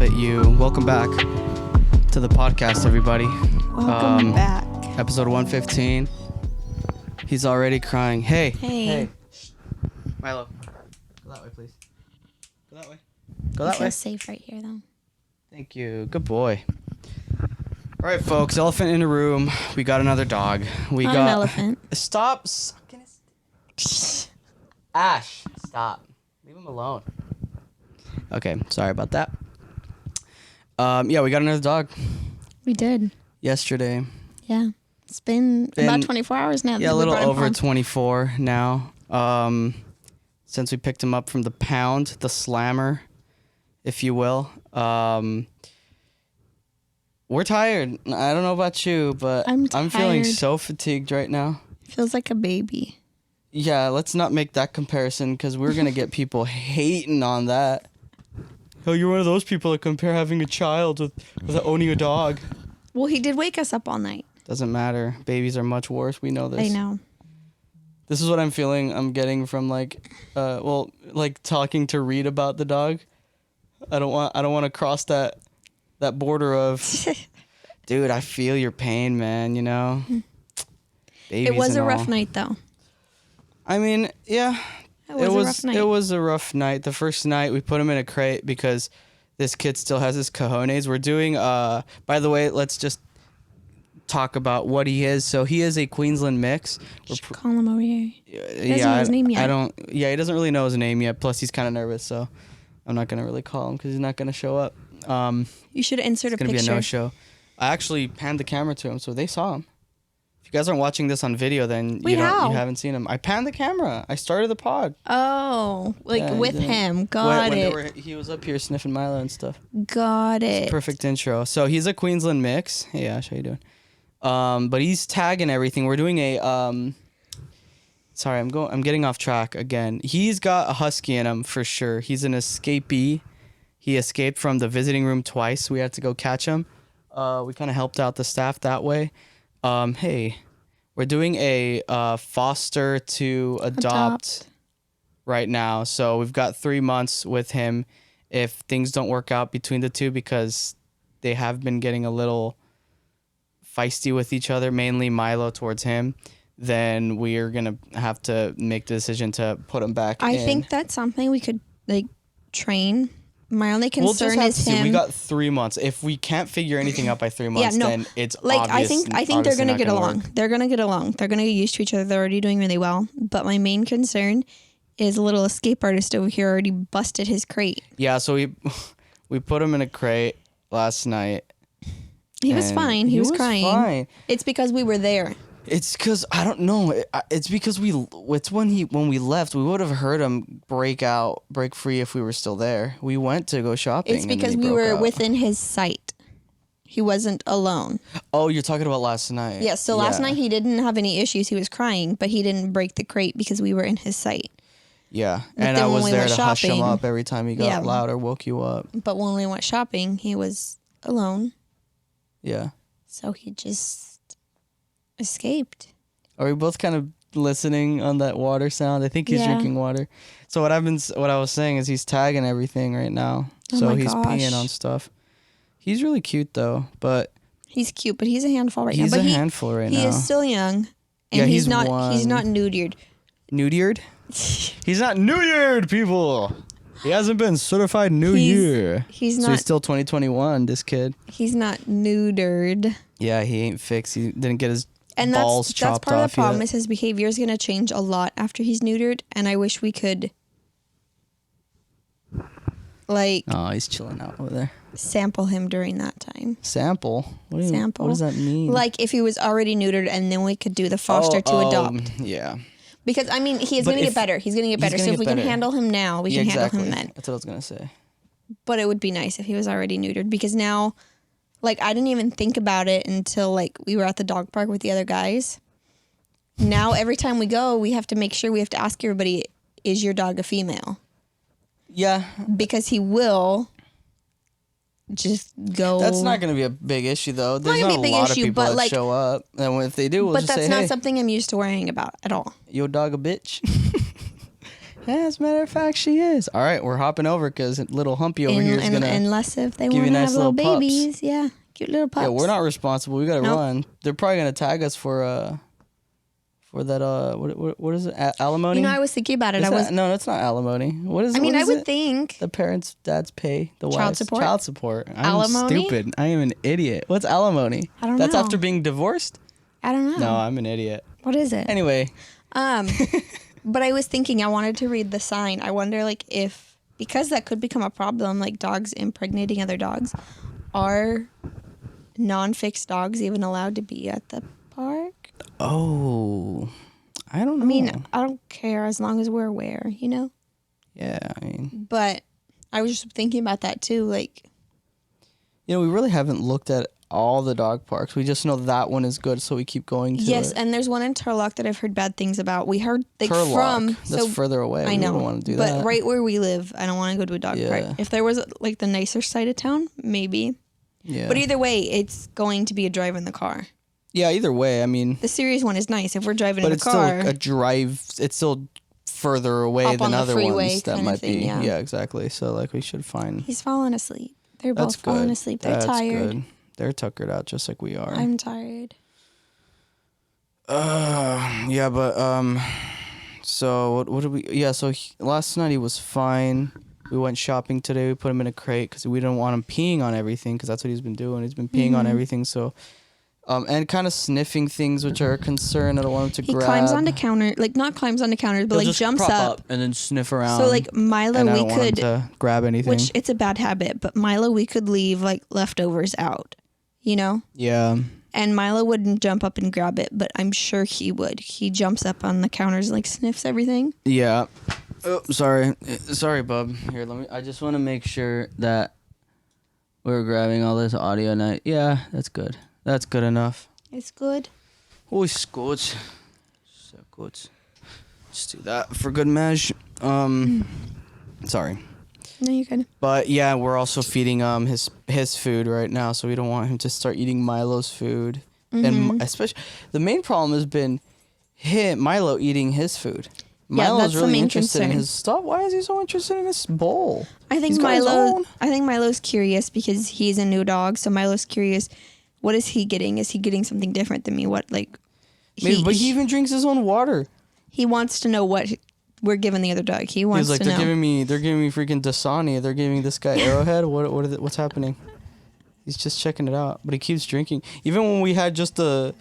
at you. Welcome back to the podcast, everybody. Welcome back. Episode 115. He's already crying. Hey. Hey. Milo, go that way, please. Go that way. Go that way. Feels safe right here, though. Thank you. Good boy. All right, folks. Elephant in the room. We got another dog. We Not got an elephant. Stop sucking his. Ash, stop. Leave him alone. Okay, sorry about that. Yeah, we got another dog. We did. Yesterday. Yeah. It's been about 24 hours now. Yeah, a little over 24 now. Since we picked him up from the pound, the slammer, if you will. We're tired. I don't know about you, but I'm feeling so fatigued right now. Feels like a baby. Yeah, let's not make that comparison because we're going to get people hating on that. Oh, you're one of those people that compare having a child with owning a dog. Well, he did wake us up all night. Doesn't matter. Babies are much worse. We know this. I know. This is what I'm feeling. I'm getting from talking to Reed about the dog. I don't want to cross that border of, dude, I feel your pain, man, you know? Babies it was a all. rough night, though. I mean, yeah. It was a rough night. It was a rough night. The first night, we put him in a crate because this kid still has his cojones. We're doing, by the way, let's just talk about what he is. So he is a Queensland mix. Call him over here. He doesn't know his name yet. He doesn't really know his name yet. Plus, he's kind of nervous, so I'm not going to really call him because he's not going to show up. You should insert a picture. It's going to be a no-show. I actually panned the camera to him, so they saw him. If you guys aren't watching this on video, then you haven't seen him. I panned the camera. I started the pod. Oh, with him. Got it. He was up here sniffing Milo and stuff. Got it. It's a perfect intro. So he's a Queensland mix. Hey, Ash, how you doing? But he's tagging everything. We're doing a sorry, I'm getting off track again. He's got a husky in him for sure. He's an escapee. He escaped from the visiting room twice. We had to go catch him. We kind of helped out the staff that way. Hey, we're doing a foster to adopt right now. So we've got 3 months with him. If things don't work out between the two, because they have been getting a little feisty with each other, mainly Milo towards him, then we are going to have to make the decision to put him back in. I think that's something we could train. My only concern is him. We got 3 months. If we can't figure anything out by 3 months, then it's obvious. I think they're gonna get along. They're gonna get along. They're gonna get used to each other. They're already doing really well. But my main concern is a little escape artist over here already busted his crate. Yeah, so we put him in a crate last night. He was fine. He was crying. Fine. It's because we were there. It's because I don't know. It's because when we left, we would have heard him break free if we were still there. We went to go shopping. It's because we were within his sight. He wasn't alone. Oh, you're talking about last night. Yeah. So last night he didn't have any issues. He was crying, but he didn't break the crate because we were in his sight. Yeah, and I was there to hush him up every time he got loud or woke you up. But when we went shopping, he was alone. Yeah. So he just escaped. Are we both kind of listening on that water sound? I think he's drinking water. So what I was saying is he's tagging everything right now. So he's peeing on stuff. He's really cute though, but he's cute, but he's a handful right now. He's a handful right now. He is still young, and he's not neutered. Neutered? He's not neutered, people. He hasn't been certified New Year. He's not. So he's still 2021. This kid. He's not neutered. Yeah, he ain't fixed. He didn't get his balls chopped off. That's part of the problem. Is his behavior is going to change a lot after he's neutered, and I wish we could, Oh, he's chilling out over there. Sample him during that time. Sample? Sample. What does that mean? Like if he was already neutered, and then we could do the foster to adopt. Yeah. Because I mean, he's going to get better. He's going to get better. So if we can handle him now, we can handle him then. That's what I was going to say. But it would be nice if he was already neutered, because now, I didn't even think about it until we were at the dog park with the other guys. Now every time we go, we have to make sure we have to ask everybody, is your dog a female? Yeah. Because he will just go. That's not going to be a big issue, though. There's not a lot of people that show up. And if they do, we'll just say, hey. But that's not something I'm used to worrying about at all. Your dog a bitch? Yeah, as a matter of fact, she is. All right, we're hopping over because little Humpy over here is gonna. Unless if they give you want to nice have little little pups. babies, yeah, cute little pups. Yeah, we're not responsible. We gotta Nope. run. They're probably gonna tag us for that what is it? Alimony? I was thinking about it. No, it's not alimony. What is it? I mean, What I is would it? think The parents' dads pay the Child wives. support? Child support. I'm Alimony? stupid. I am an idiot. What's alimony? I don't That's know. after being divorced? I don't know. No, I'm an idiot. What is it? Anyway, But I was thinking I wanted to read the sign. I wonder like if because that could become a problem, like dogs impregnating other dogs, are non-fixed dogs even allowed to be at the park? oh, I don't know. I mean, I don't care as long as we're aware, yeah, I mean, But I was just thinking about that too. Like, we really haven't looked at all the dog parks. We just know that one is good, so we keep going to yes, it. and there's one in Turlock that I've heard bad things about. We heard like Turlock. from That's further away. I know, We don't want to do but that. right where we live, I don't want to go to a dog Yeah. park. If there was like the nicer side of town, maybe. Yeah. But either way, it's going to be a drive in the car. Yeah, either way, I mean, The serious one is nice. If we're driving but in the it's car, still a drive. It's still further away Up on than the other freeway ones that kinda might thing, be. yeah. Exactly. So like we should find. he's falling asleep. They're That's both falling good. asleep. They're That's tired. good. They're tuckered out just like we are. I'm tired. Yeah, but so what did we? Yeah, so last night he was fine. We went shopping today. We put him in a crate because we didn't want him peeing on everything because that's what he's been doing. He's been peeing on everything. So, and kind of sniffing things, which are a concern. I don't want him to He grab. climbs onto counter, like not climbs onto counters, but He'll like just jumps prop up. and then sniff around. So like Milo, and I we don't want him could, to grab anything. which it's a bad habit, but Milo, we could leave like leftovers out, Yeah. And Milo wouldn't jump up and grab it, but I'm sure he would. He jumps up on the counters, like sniffs everything. Yeah. Oh, sorry, bub. Here, I just want to make sure that we're grabbing all this audio night. Yeah, that's good. That's good enough. It's good. Oh, it's good. So good. Let's do that for good measure. Sorry. No, you're good. But yeah, we're also feeding his food right now, so we don't want him to start eating Milo's food. And especially the main problem has been Milo eating his food. Milo's that's the really main interested in concern. his stuff. Why is he so interested in this bowl? I think He's got his own. Milo's curious because he's a new dog, so Milo's curious. What is he getting? Is he getting something different than me? What like? Maybe, but he even drinks his own water. He wants to know what we're giving the other dog. He wants He's like, to they're know. giving me freaking Dasani. They're giving this guy Arrowhead. What's happening? He's just checking it out, but he keeps drinking. Even when we had just the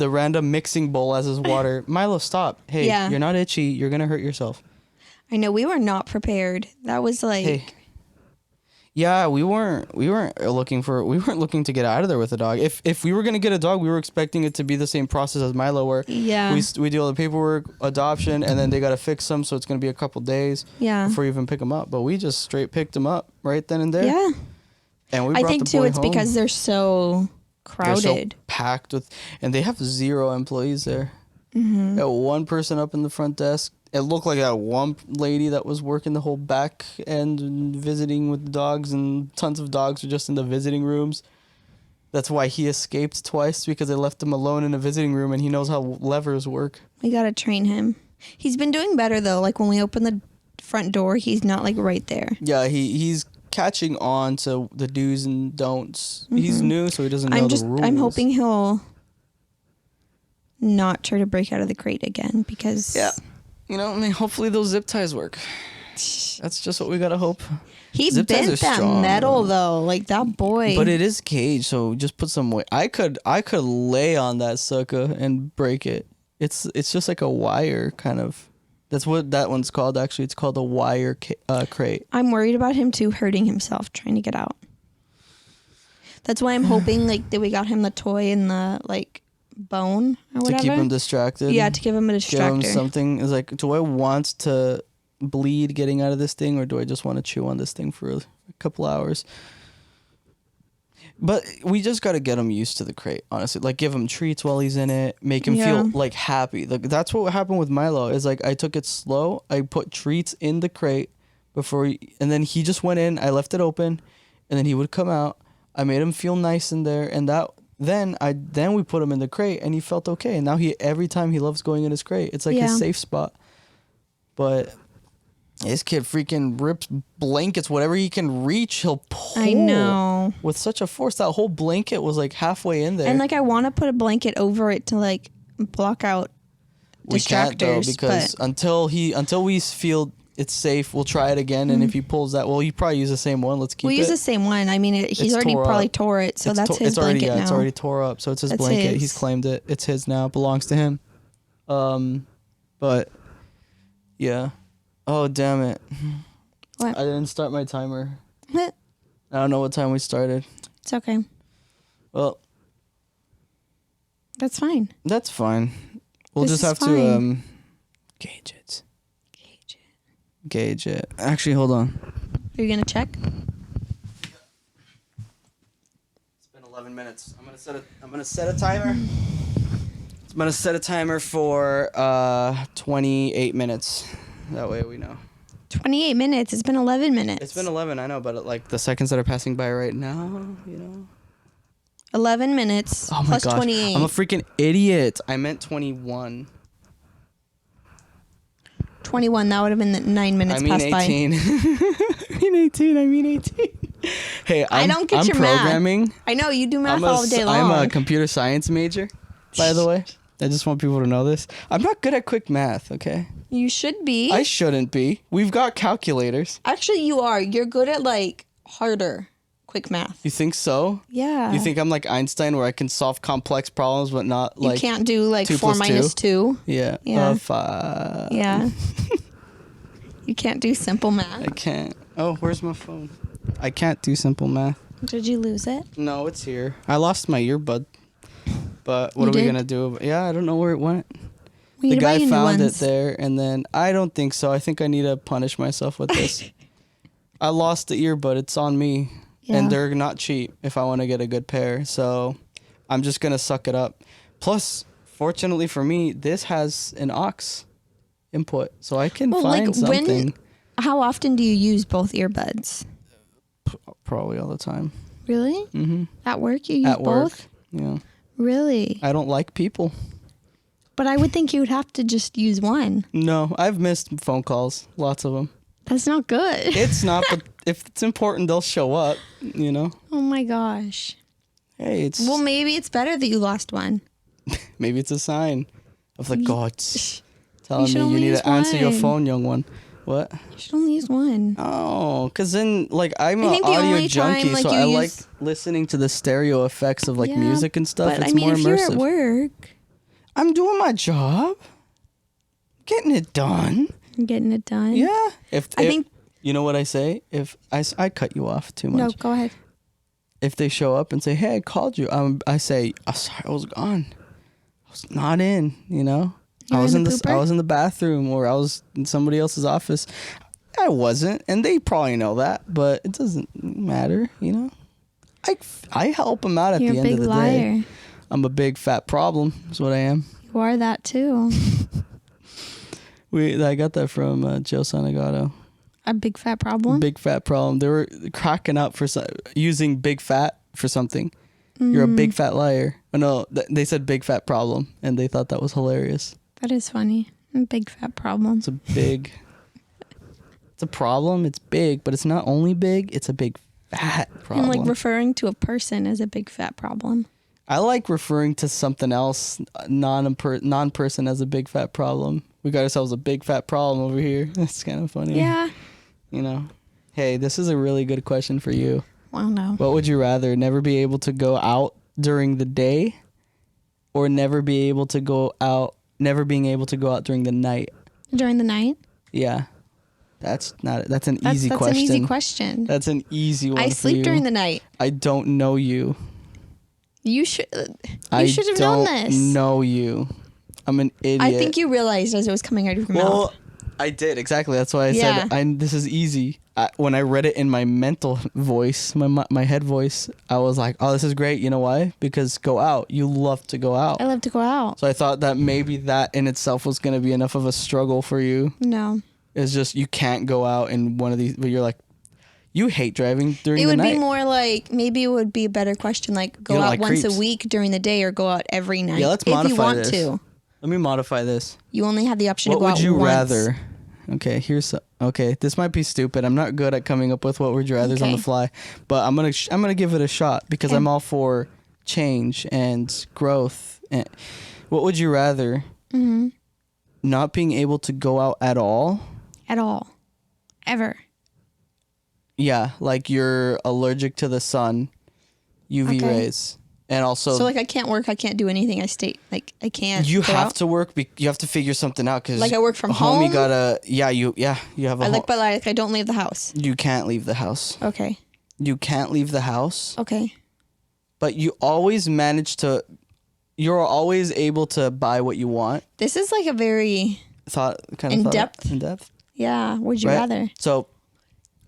random mixing bowl as his water, Milo, stop. Hey, Yeah. You're not itchy. You're gonna hurt yourself. I know we were not prepared. That was like. Hey. Yeah, we weren't looking to get out of there with a dog. If we were gonna get a dog, we were expecting it to be the same process as Milo, where Yeah. we do all the paperwork, adoption, and then they gotta fix them, so it's gonna be a couple days Yeah. before you even pick them up. But we just straight picked them up right then and there. Yeah. And we I brought think the too boy it's home. because they're so They're so crowded. packed with, and they have 0 employees there. Mm-hmm. Got one person up in the front desk. It looked like that one lady that was working the whole back end and visiting with the dogs, and tons of dogs were just in the visiting rooms. That's why he escaped twice, because they left him alone in a visiting room, and he knows how levers work. We gotta train him. He's been doing better though. Like when we open the front door, he's not like right there. Yeah, he's catching on to the do's and don'ts. He's new, so he doesn't know the rules. I'm hoping he'll not try to break out of the crate again because Yeah. I mean, hopefully those zip ties work. That's just what we gotta hope. he Zip ties bent are that strong, metal though. Like that boy. But it is cage, so just put some weight. I could lay on that sucker and break it. It's just like a wire kind of. That's what that one's called. Actually, it's called a wire crate. I'm worried about him too hurting himself trying to get out. That's why I'm hoping like that we got him the toy and the like bone or whatever. To keep him distracted. Yeah, to give him a Give him distractor. something. It's like, do I want to bleed getting out of this thing, or do I just want to chew on this thing for a couple hours? But we just got to get him used to the crate, honestly. Like, give him treats while he's in it. Make him feel, like, happy. Like, that's what happened with Milo. Is like, I took it slow. I put treats in the crate and then he just went in. I left it open, and then he would come out. I made him feel nice in there, and then we put him in the crate, and he felt okay. And now every time he loves going in his crate. It's like his safe spot. But This kid freaking rips blankets, whatever he can reach, he'll pull. I know. With such a force. That whole blanket was like halfway in there. And like I want to put a blanket over it to like block out distractors. We can't though, because until we feel it's safe, we'll try it again. And if he pulls that, well, he probably use the same one. Let's keep it. We'll use the same one. I mean, he's already probably tore it, so that's his blanket now. It's already tore up, so it's his blanket. He's claimed it. It's his now. It belongs to him. But yeah. Oh, damn it. What? I didn't start my timer. What? I don't know what time we started. It's okay. Well, that's fine. That's fine. We'll This just have is to gauge it. Gauge it. Actually, hold on. Are you gonna check? It's been 11 minutes. I'm gonna set a timer. I'm gonna set a timer for 28 minutes. That way we know. 28 minutes. It's been 11 minutes. It's been 11, I know, but like the seconds that are passing by right now, 11 minutes oh my plus gosh. 28. I'm a freaking idiot. I meant 21. 21. That would have been the 9 minutes passed 18. by. I mean 18. Hey, I don't get I'm your programming. math. I know you do math all day long. I'm a computer science major, by the way. I just want people to know this. I'm not good at quick math, okay? You should be. I shouldn't be. We've got calculators. Actually, you are. You're good at like harder quick math. You think so? Yeah. You think I'm like Einstein where I can solve complex problems but not like... You can't do like 2 4 plus minus 2? 2. Yeah. Yeah. 5. Yeah. You can't do simple math. I can't. Oh, where's my phone? I can't do simple math. Did you lose it? No, it's here. I lost my earbud. But what You are we did? going to do? Yeah, I don't know where it went. We need The to buy guy you new found it ones. there, and then I don't think so. I think I need to punish myself with this. I lost the earbud. It's on me. Yeah. And they're not cheap if I want to get a good pair. So I'm just going to suck it up. Plus, fortunately for me, this has an aux input. So I can find something. How often do you use both earbuds? Probably all the time. Really? Mm-hmm. At work you use At work. both? Yeah. Really? I don't like people. But I would think you would have to just use one. No, I've missed phone calls. Lots of them. That's not good. It's not, but if it's important, they'll show up, Oh my gosh. Hey, it's... Well, maybe it's better that you lost one. Maybe it's a sign of the gods telling should me you only need use to answer your one. phone, young one. What? You should only use one. Oh, because then, like, I'm I an think the audio only time, junkie, like, so you I like use- listening to the stereo effects of, like, Yeah, music and stuff. But It's I mean, more if immersive. you're at work, I'm doing my job. Getting it done. you're getting it done. Yeah. I think. You know what I say? If I cut you off too much. No, go ahead. If they show up and say, "Hey, I called you," I say, "Oh, sorry, I was gone. I was not in." You I were was in the I pooper? was in the bathroom, or I was in somebody else's office. I wasn't, and they probably know that, but it doesn't matter. I help them out at You're the a end of big the liar. day. I'm a big fat problem. Is what I am. You are that too. I got that from Joe Sanagato. A big fat problem. Big fat problem. They were cracking up for using big fat for something. You're a big fat liar. Oh, no, they said big fat problem, and they thought that was hilarious. That is funny. A big fat problem. It's a problem. It's big, but it's not only big. It's a big fat problem. And like referring to a person as a big fat problem. I like referring to something else, non-person as a big fat problem. We got ourselves a big fat problem over here. That's kind of funny. Yeah. Hey, this is a really good question for you. Well, no. What would you rather, never be able to go out during the day, or never being able to go out during the night? During the night? Yeah. That's an easy question. That's an easy question. That's an easy one. I for sleep you. during the night. I don't know you. You should have I known this. don't know you. I'm an idiot. I think you realized as it was coming out of your mouth. Well, I did, exactly. That's why I Yeah. said this is easy. When I read it in my mental voice, my head voice, I was like, oh, this is great. You know why? Because go out. You love to go out. I love to go out. So I thought that maybe that in itself was going to be enough of a struggle for you. No. It's just you can't go out in one of these, but you're like, you hate driving during It the would night. be more like, maybe it would be a better question, like go You don't out like once creeps. a week during the day or go out every night. Yeah, let's if modify you want this. to. Let me modify this. You only have the option What to go would out you once. rather? Okay, okay. This might be stupid. I'm not good at coming up with what would you rather's on the fly, but I'm gonna give it a shot because I'm all for change and growth. And what would you rather? Mm-hmm. Not being able to go out at all? At all, ever. Yeah, like you're allergic to the sun, UV rays, and also. So like I can't work. I can't do anything. I can't. You have to work. You have to figure something out because like I work from home. You gotta. Yeah, you have a. But like I don't leave the house. You can't leave the house. Okay. You can't leave the house. Okay. But you always manage to. You're always able to buy what you want. This is like a very in depth. Yeah. Would you rather? So,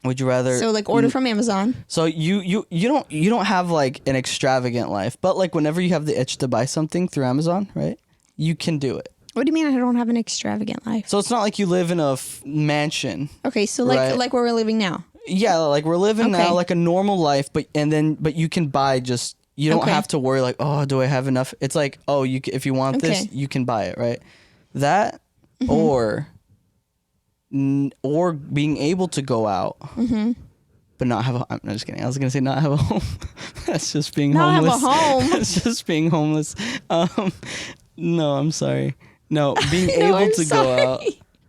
would you rather? So like order from Amazon. So you don't have like an extravagant life, but like whenever you have the itch to buy something through Amazon, right? You can do it. What do you mean I don't have an extravagant life? So it's not like you live in a mansion. Okay, so like where we're living now. Yeah, like we're living now like a normal life, but you can buy just. You don't have to worry like, oh, do I have enough? It's like, oh, if you want this, you can buy it, right? That or being able to go out, but not have a. I'm just kidding. I was gonna say not have a home. That's just being homeless. Not have a home. That's just being homeless. No, I'm sorry. No, being able to go out,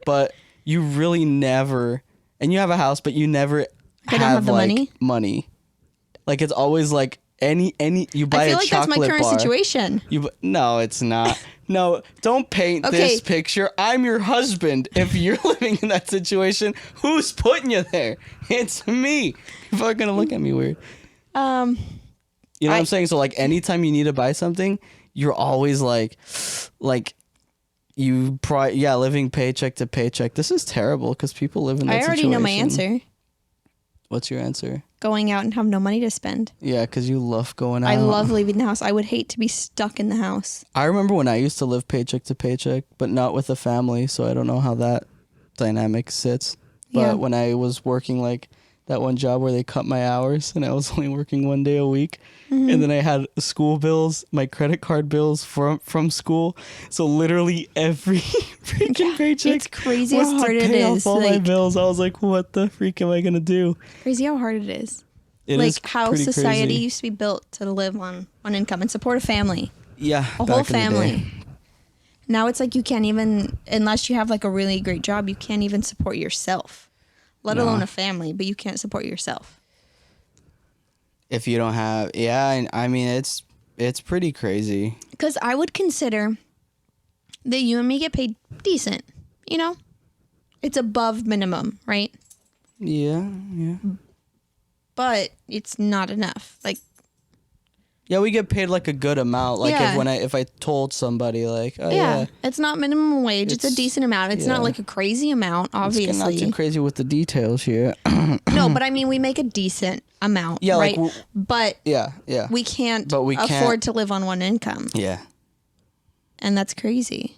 but you really never, and you have a house, but you never have the like money. Like it's always like. Any you buy a chocolate bar. I feel like that's my current situation. No, it's not. No, don't paint this picture. I'm your husband. If you're living in that situation, who's putting you there? It's me. People are gonna look at me weird. You know what I'm saying? So like anytime you need to buy something, you're always like living paycheck to paycheck. This is terrible because people live in that situation. I already know my answer. What's your answer? Going out and have no money to spend. Yeah, because you love going out. I love leaving the house. I would hate to be stuck in the house. I remember when I used to live paycheck to paycheck, but not with a family, so I don't know how that dynamic sits. But when I was working like that one job where they cut my hours and I was only working 1 day a week, and then I had school bills, my credit card bills from school. So literally every freaking paycheck. It's crazy how hard it is. All my bills. I was like, what the freak am I gonna do? Crazy how hard it is. It is how society crazy. used to be built to live on one income and support a family. Yeah, a whole family. Now it's like you can't even, unless you have like a really great job, you can't even support yourself, let alone a family. But you can't support yourself if you don't have. Yeah, I mean it's pretty crazy. Because I would consider that you and me get paid decent. You know, it's above minimum, right? Yeah. But it's not enough. Like, yeah, we get paid like a good amount. Like if I told somebody like, oh yeah, it's not minimum wage. It's a decent amount. It's not like a crazy amount. Obviously, not too crazy with the details here. No, but I mean, we make a decent amount. Yeah, right. But we can't afford to live on one income. Yeah, and that's crazy.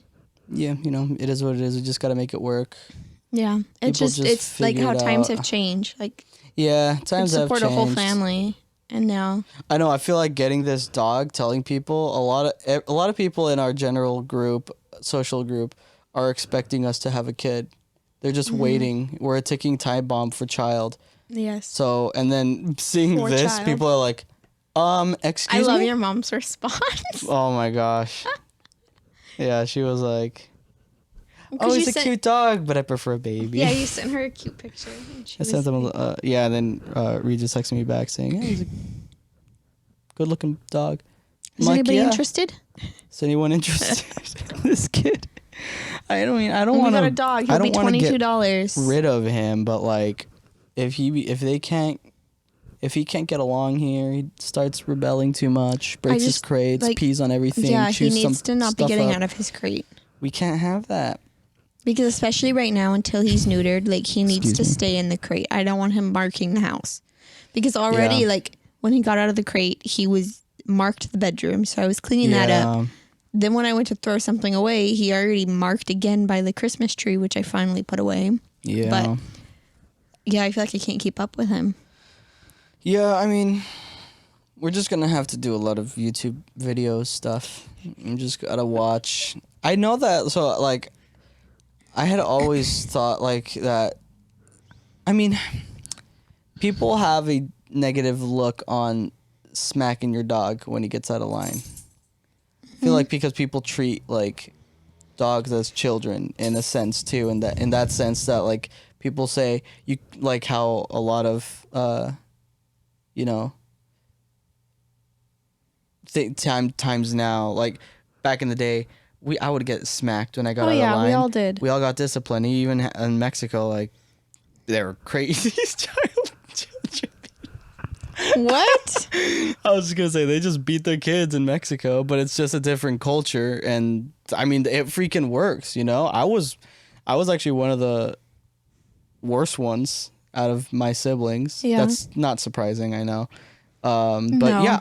Yeah, it is what it is. We just got to make it work. Yeah, it's like how times have changed. Like. Yeah, times have changed. Support a whole family, and now I know. I feel like getting this dog, telling people a lot of people in our general group, social group, are expecting us to have a kid. They're just waiting. We're a ticking time bomb for child. Yes. So and then seeing this, people are like, excuse me. I love your mom's response. Oh my gosh. Yeah, she was like. Oh, he's a cute dog, but I prefer a baby. Yeah, you sent her a cute picture. I sent them, and then Reed just texted me back saying, hey, he's a good-looking dog. Is anybody interested? Is anyone interested in this kid? I don't want to. We got a dog. He'll be $22. Rid of him, but like, if he can't get along here, he starts rebelling too much, breaks his crates, pees on everything. Yeah, he needs to not be getting out of his crate. We can't have that. Because especially right now, until he's neutered, like he needs to stay in the crate. I don't want him marking the house. Because already, like when he got out of the crate, he was marked the bedroom. So I was cleaning that up. Then when I went to throw something away, he already marked again by the Christmas tree, which I finally put away. Yeah. But yeah, I feel like I can't keep up with him. Yeah, I mean, we're just going to have to do a lot of YouTube video stuff. I'm just got to watch. I know that, so like, I had always thought like that. I mean, people have a negative look on smacking your dog when he gets out of line. I feel like because people treat like dogs as children in a sense too, and that in that sense that like people say you like how a lot of you know times now, like back in the day, I would get smacked when I got out of line. We all did. We all got disciplined. Even in Mexico, like they were crazy children. What? I was just gonna say they just beat their kids in Mexico, but it's just a different culture, and I mean it freaking works. You know, I was actually one of the worst ones out of my siblings. Yeah. That's not surprising, I know. But No. yeah,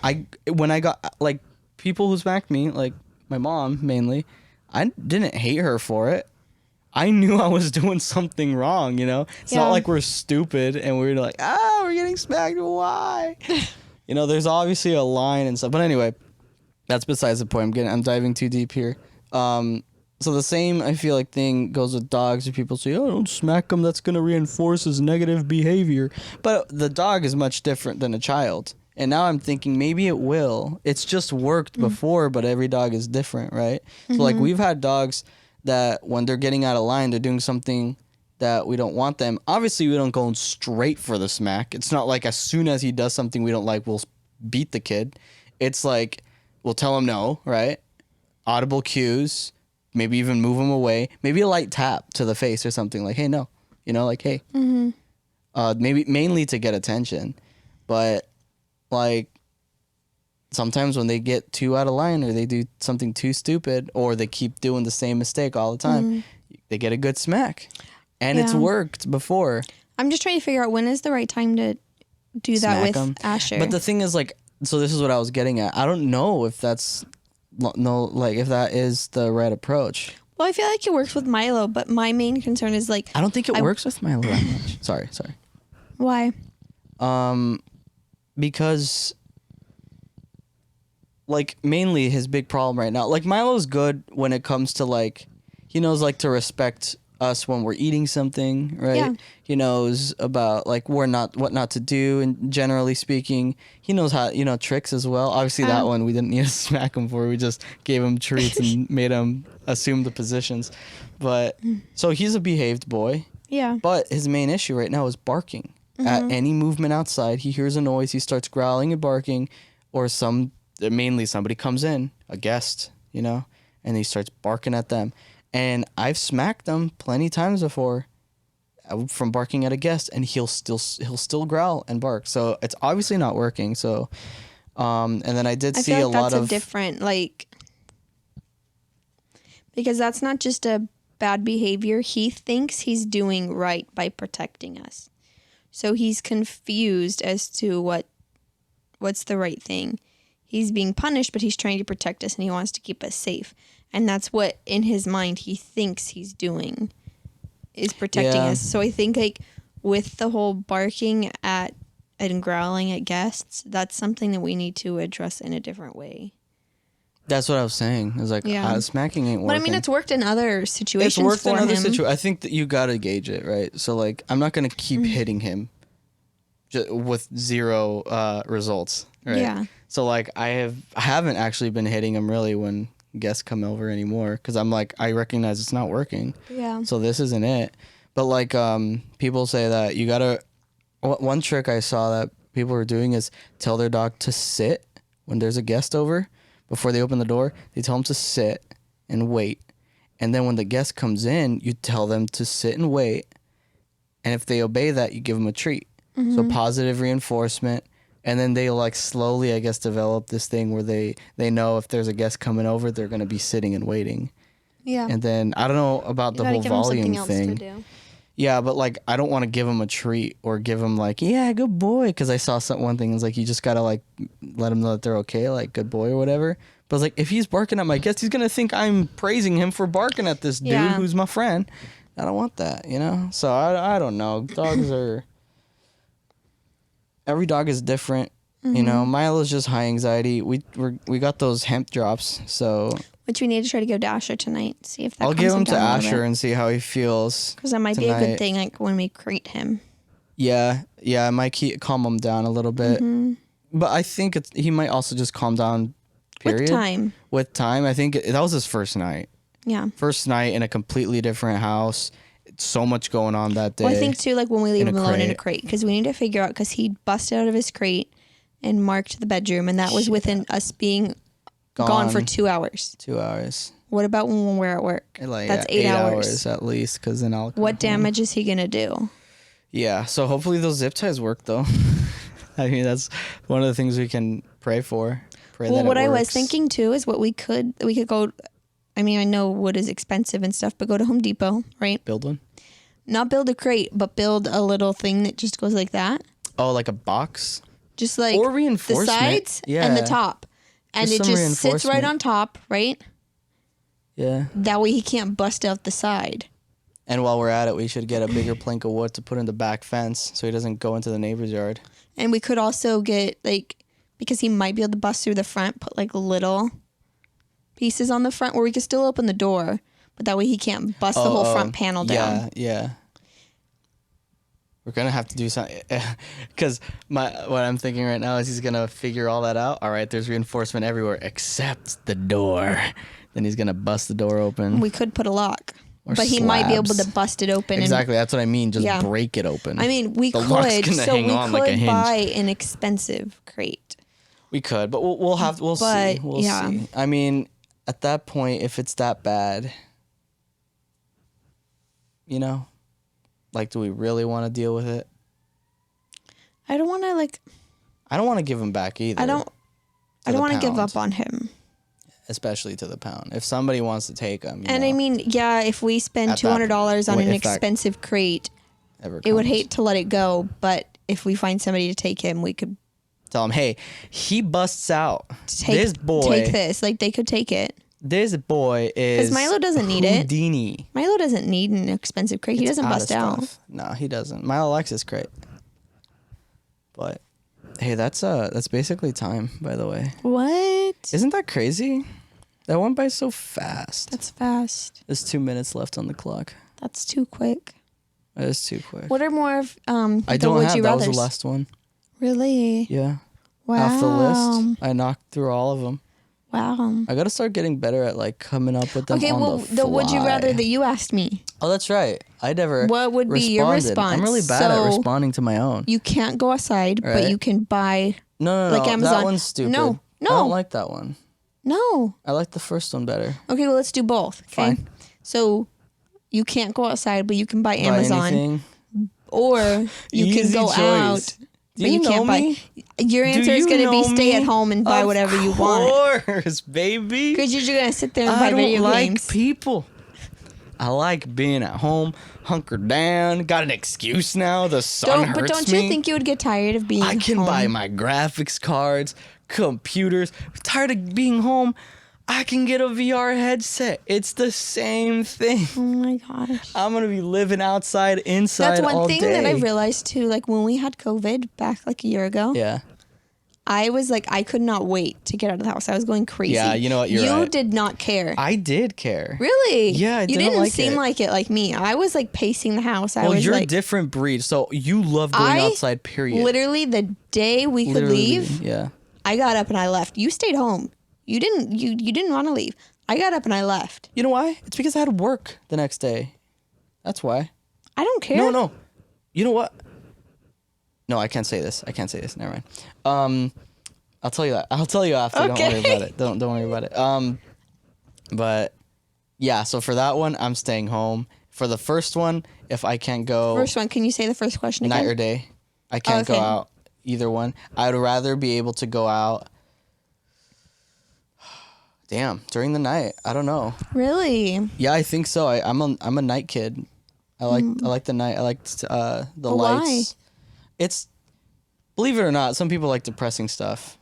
when I got like people who smacked me, like my mom mainly, I didn't hate her for it. I knew I was doing something wrong, you know? It's not like we're stupid and we're like, we're getting smacked. Why? You know, there's obviously a line and stuff. But anyway, that's besides the point. I'm diving too deep here. So the same, I feel like, thing goes with dogs. People say, oh, don't smack him. That's going to reinforce his negative behavior. But the dog is much different than a child. And now I'm thinking maybe it will. It's just worked before, but every dog is different, right? So like we've had dogs that when they're getting out of line, they're doing something that we don't want them. Obviously, we don't go straight for the smack. It's not like as soon as he does something we don't like, we'll beat the kid. It's like we'll tell him no, right? Audible cues, maybe even move him away. Maybe a light tap to the face or something like, hey, no. You know, like, hey. Maybe mainly to get attention. But like sometimes when they get too out of line or they do something too stupid or they keep doing the same mistake all the time, they get a good smack. And it's worked before. I'm just trying to figure out when is the right time to do that with Asher. But the thing is, like, so this is what I was getting at. I don't know if that's if that is the right approach. Well, I feel like it works with Milo, but my main concern is like I don't think it works with Milo that much. Sorry. Why? Because like mainly his big problem right now, like Milo's good when it comes to like he knows like to respect us when we're eating something, right? Yeah. He knows about like what not to do, and generally speaking, he knows how, you know, tricks as well. Obviously that one we didn't need to smack him for. We just gave him treats and made him assume the positions. But so he's a behaved boy. Yeah. But his main issue right now is barking. At any movement outside, he hears a noise, he starts growling and barking, or mainly somebody comes in, a guest, you know, and he starts barking at them. And I've smacked him plenty times before from barking at a guest, and he'll still growl and bark. So it's obviously not working. So, and then I did see feel a like lot that's of a different because that's not just a bad behavior. He thinks he's doing right by protecting us. So he's confused as to what's the right thing. He's being punished, but he's trying to protect us and he wants to keep us safe. And that's what, in his mind, he thinks he's doing, is protecting us. So I think, like, with the whole barking at and growling at guests, that's something that we need to address in a different way. That's what I was saying. It's like, smacking ain't working. But I mean, it's worked in other situations. It's worked for in other him. situations. I think that you gotta gauge it, right? So, like, I'm not gonna keep hitting him with zero results, right? Yeah. So, like, I haven't actually been hitting him really when guests come over anymore, because I'm like, I recognize it's not working. Yeah. So this isn't it. But like, people say that you gotta. One trick I saw that people were doing is tell their dog to sit when there's a guest over. Before they open the door, they tell them to sit and wait. And then when the guest comes in, you tell them to sit and wait. And if they obey that, you give them a treat. So positive reinforcement. And then they like slowly, I guess, develop this thing where they know if there's a guest coming over, they're going to be sitting and waiting. Yeah. And then I don't know about the whole volume thing. Yeah, but like I don't want to give them a treat or give them like, yeah, good boy, because I saw one thing. It's like you just gotta like let them know that they're okay, like good boy or whatever. But it's like if he's barking at my guest, he's gonna think I'm praising him for barking at this dude who's my friend. I don't want that, you know. So I don't know. Dogs are. Every dog is different. You know, Milo's just high anxiety. We got those hemp drops, so. Which we need to try to go to Asher tonight. See if that I'll calms give him to down a little Asher bit. and see how he feels. Because that might be a tonight. good thing, like when we crate him. Yeah, it might calm him down a little bit. Mm-hmm. But I think he might also just calm down. Period. With time, I think that was his first night. Yeah. First night in a completely different house. So much going on that day. Well, I think too, like when we leave him alone in a crate. crate, because we need to figure out, because he busted out of his crate and marked the bedroom, and that was within us being gone for 2 hours. 2 hours. What about when we're at work? Like, That's 8 hours. at least, because then I'll. What damage is he gonna do? Yeah, so hopefully those zip ties work though. I mean, that's one of the things we can pray for. Well, what I was thinking too is we could go. I mean, I know wood is expensive and stuff, but go to Home Depot, right? Build one. Not build a crate, but build a little thing that just goes like that. Oh, like a box. Just like or the reinforcement. sides and the top, and Just it some just sits right on top, right? Yeah. That way he can't bust out the side. And while we're at it, we should get a bigger plank of wood to put in the back fence so he doesn't go into the neighbor's yard. And we could also get like, because he might be able to bust through the front, put like little pieces on the front where we could still open the door, but that way he can't bust the whole front panel down. Yeah. We're gonna have to do something because what I'm thinking right now is he's gonna figure all that out. All right, there's reinforcement everywhere except the door. Then he's gonna bust the door open. We could put a lock, Or but he might be able slabs. to bust it open. Exactly, that's what I mean. Just Yeah. break it open. I mean, we The lock's could. gonna So hang we on like a could hinge. buy an expensive crate. We could, but we'll see. But, We'll yeah. see. I mean, at that point, if it's that bad, you know, like, do we really want to deal with it? I don't want to like. I don't want to give him back either. I don't the want to give pound. up on him. Especially to the pound. If somebody wants to take him, And I mean, yeah, if we spend At that $200 on point, an if that expensive crate, ever it would comes. hate to let it go. But if we find somebody to take him, we could Tell him, hey, he busts out. take This boy, take this. Like they could take it. This boy is. 'Cause Milo doesn't need it. Houdini. Milo doesn't need an expensive crate. He It's doesn't of bust out. stuff. No, he doesn't. Milo likes his crate. But hey, that's basically time, by the way. What? Isn't that crazy? That went by so fast. That's fast. There's 2 minutes left on the clock. That's too quick. That is too quick. What are more of I the don't would have. you That was rathers? the last one. Really? Yeah. Wow. Off the list. I knocked through all of them. Wow. I gotta start getting better at like coming up with them. Okay, on well, the would you fly. rather that you asked me? Oh, that's right. I never. What would be your response? I'm really bad at So, responding to my own. You can't go outside, but Right. you can buy. No. like Amazon. That one's stupid. No. I don't like that one. No. I like the first one better. Okay, well, let's do both. Okay. Fine. So you can't go outside, but you can buy Buy Amazon, anything. or you can Easy go choice. out. Do But you can't know buy. me? Your Do answer is you going to be know stay at me? home and buy whatever you want. Of course, baby. Because you're just going to sit there and I buy don't video like games. people. I like being at home, hunkered down. Got an excuse now. The sun hurts But don't me. you think you would get tired of being I can home? buy my graphics cards, computers. Tired of being home. I can get a VR headset. It's the same thing. Oh my gosh. I'm gonna be living outside, inside That's one all thing day. that I realized too. Like when we had COVID back like a year ago, Yeah. I was like, I could not wait to get out of the house. I was going crazy. Yeah, you know what? You're You right. did not care. I did care. Really? Yeah, I You didn't didn't like seem it. like it like me. I was like pacing the house. I Well, was you're a like, different breed, so you love going outside. Period. literally the day we could Literally, leave, Yeah. I got up and I left. You stayed home. You didn't. You didn't want to leave. I got up and I left. You know why? It's because I had work the next day. That's why. I don't care. No. You know what? No, I can't say this. Never mind. I'll tell you that. I'll tell you after. Okay. Don't worry about it. Don't worry about it. But yeah. So for that one, I'm staying home. For the first one, if I can't go First one. Can you say the first question again? night or day, I can't go Okay. out. Either one. I'd rather be able to go out. Damn, during the night. I don't know. Really? Yeah, I think so. I'm a night kid. I like the night. I like the But lights. It's, believe it or not, some people like depressing stuff.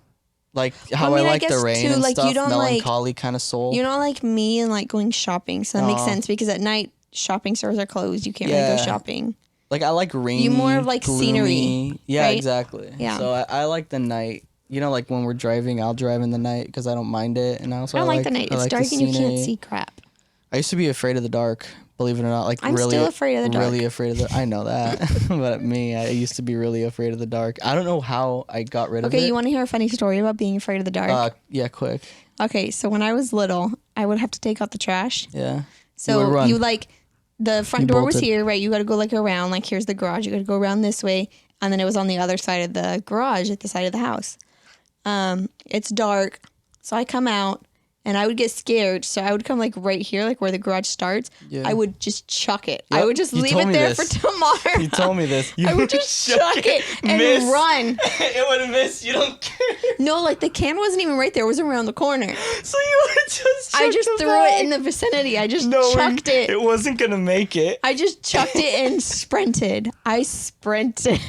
Like how I mean, I like the guess, rain too, and like, you stuff, don't like- melancholy kind of soul. You don't like me and like going shopping, so that makes Oh. sense because at night shopping stores are closed. You can't really Yeah. go shopping. Like I like rainy, more of, like, gloomy. scenery, Yeah, right? exactly. Yeah. So I like the night You know, like when we're driving, I'll drive in the night because I don't mind it, and also I don't like the night. It's dark and you can't see crap. I used to be afraid of the dark, believe it or not. Like I'm really, still afraid of the dark. Really afraid of the. I know that, but me, I used to be really afraid of the dark. I don't know how I got rid of it. Okay, you want to hear a funny story about being afraid of the dark? Yeah, quick. Okay, so when I was little, I would have to take out the trash. Yeah. So you like the front door was bolted. here, right? You got to go like around. Like here's the garage. You got to go around this way, and then it was on the other side of the garage at the side of the house. It's dark, so I come out. And I would get scared, so I would come like right here, like where the garage starts. Yeah. I would just chuck it. Yep. I would just leave it there for tomorrow. You told me this. I would just chuck it and run. It would miss. You don't care. No, like the can wasn't even right there. It was around the corner. So you would just. I just threw it in the vicinity. I just chucked it. It wasn't gonna make it. I just chucked it and sprinted. I sprinted.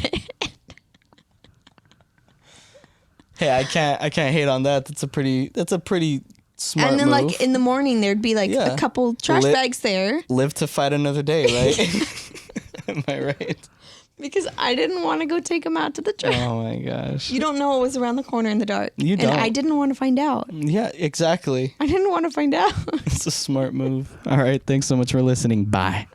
Hey, I can't hate on that. That's a pretty smart and then move. like in the morning there'd be like a couple trash bags there. Live to fight another day, right? Am I right? Because I didn't want to go take them out to the trash. Oh my gosh. You don't know what was around the corner in the dark. You don't. And I didn't want to find out. Yeah, exactly. I didn't want to find out. It's a smart move. All right, thanks so much for listening. Bye.